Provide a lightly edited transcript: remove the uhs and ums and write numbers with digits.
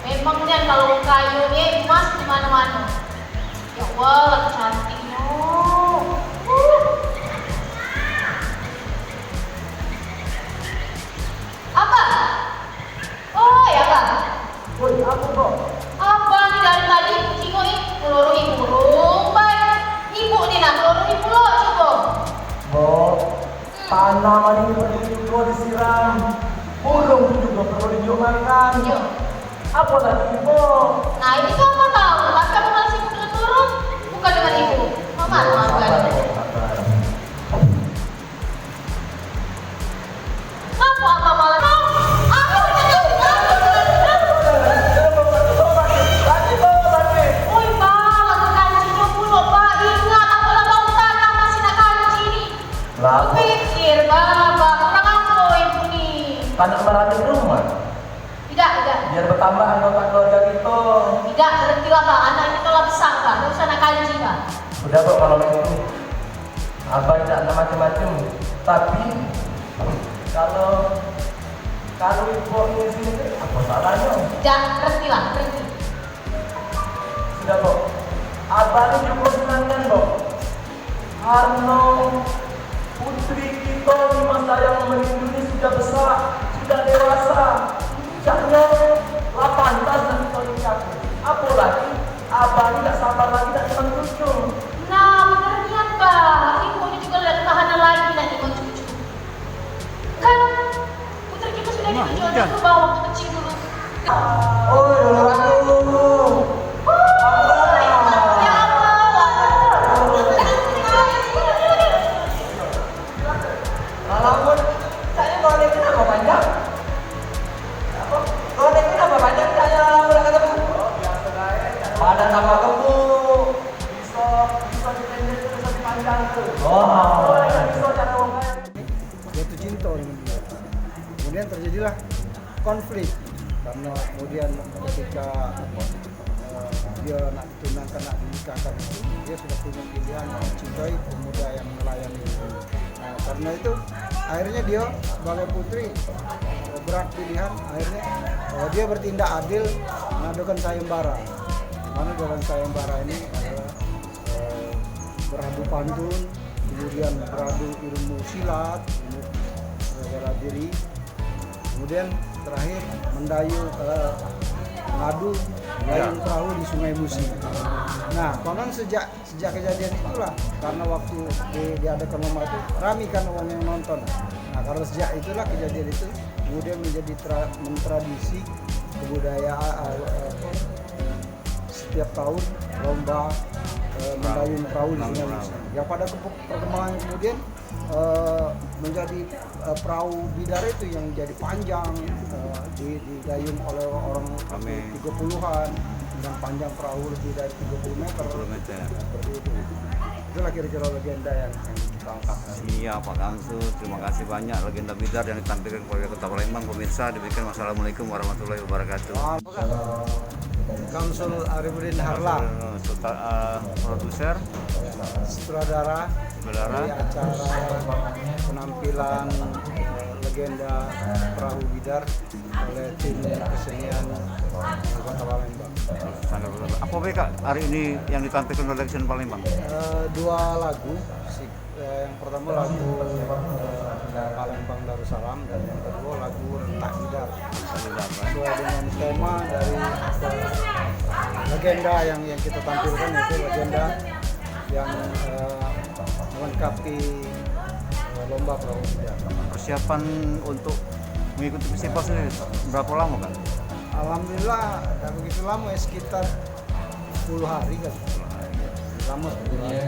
Memangnya kalau kayunya emas di mana-mana. Ya Allah, cantiknya. Apa? Oh ya Pak. Woi, aku kok. Apa nih dari tadi kucingku ini ngeloroi burung, Pak. Ibu nih nak ngeloroi pulau coba. Bo, tanaman ini perlu disiram. Burung juga perlu dijual makan. Yo. Apa lagi, Bo? Nah ini siapa tahu? Kan kamu masih turun bukan dengan ibu. Mama, Sabar, mama. Bo, sabar. Apa malah? Aku Oi Pak, aku kancingnya pulau Pak. Ingat aku lah bau tanah masih nak kancing ini. Lah, Pikir Bapak, kurang apa ibu nih? anak merajut rumah. Tidak. Biar bertambah anggota keluarga kita. Tidak, berhentilah Pak. Anak ini telah besar Pak. Tidak usah nak kancing Pak. Udah, Bo, kalau begitu. Abang tidak ada macam-macam. Tapi kalau ibu ini sini, apa salahnya? Tidak, berhentilah, berhenti. Sudah, Bo. Abang ini juga senangkan, Bo. Karena putri kita di masa yang melindungi sudah besar, sudah dewasa. Jangan lah pantas dan kita nikahkan. Apalagi abang tidak sabar lagi dan ingin cucu. Nah, benar niat Pak. Ibu ini juga lihat tahanan lagi nak ikut cucu. Kan putri kita sudah dijual ke bawah waktu kecil dulu. Oh, aku. Ya Allah. Walaupun saya golekin apa panjang? Golekin apa panjang? Saya udah ketemu. Badan sama kamu bisa dipendek bisa dipanjang tuh. Oh, bisa cara orang kaya. Jatuh cinta dengan dia. Kemudian terjadilah konflik karena kemudian ketika dia nak ditunangkan, nak dinikahkan itu, dia sudah punya pilihan mencintai pemuda yang melayani. Nah, karena itu akhirnya dia sebagai putri berat pilihan, akhirnya dia bertindak adil mengadukan sayembara. Di mana dalam sayembara ini adalah beradu pantun, kemudian beradu ilmu silat, ilmu bela diri, kemudian terakhir mengadu perahu di Sungai Musi. Nah, konon sejak kejadian itulah, karena waktu diadakan lomba itu ramai kan orang yang nonton. Nah, karena sejak itulah kejadian itu kemudian menjadi mentradisi kebudayaan setiap tahun lomba mendayung perahu di Sungai Musi. Yang pada perkembangan kemudian menjadi perahu bidara itu yang jadi panjang, didayung oleh orang 30-an dan panjang perahu lebih dari 30 meter. Seperti itu. Itulah kira-kira legenda yang kita angkat. Iya Pak Kamsul, terima kasih banyak legenda bidar yang ditampilkan kepada Kota Palembang. Pemirsa, demikian wassalamualaikum warahmatullahi wabarakatuh. Kamsul Arifudin Harla, Produser, sutradara di acara penampilan legenda perahu bidar oleh tim kesenian Kota Palembang. Apa Kak hari ini yang ditampilkan oleh Legend Palembang? Dua lagu. Yang pertama lagu Palembang Darussalam dan yang kedua lagu Rentak Bidar. Sesuai dengan tema dari legenda yang kita tampilkan, yaitu legenda yang melengkapi lomba perahu bidar. Persiapan untuk mengikuti festival sendiri berapa lama kan? Alhamdulillah tak begitu lama ya, sekitar 10 hari kan. Lama 10 hari.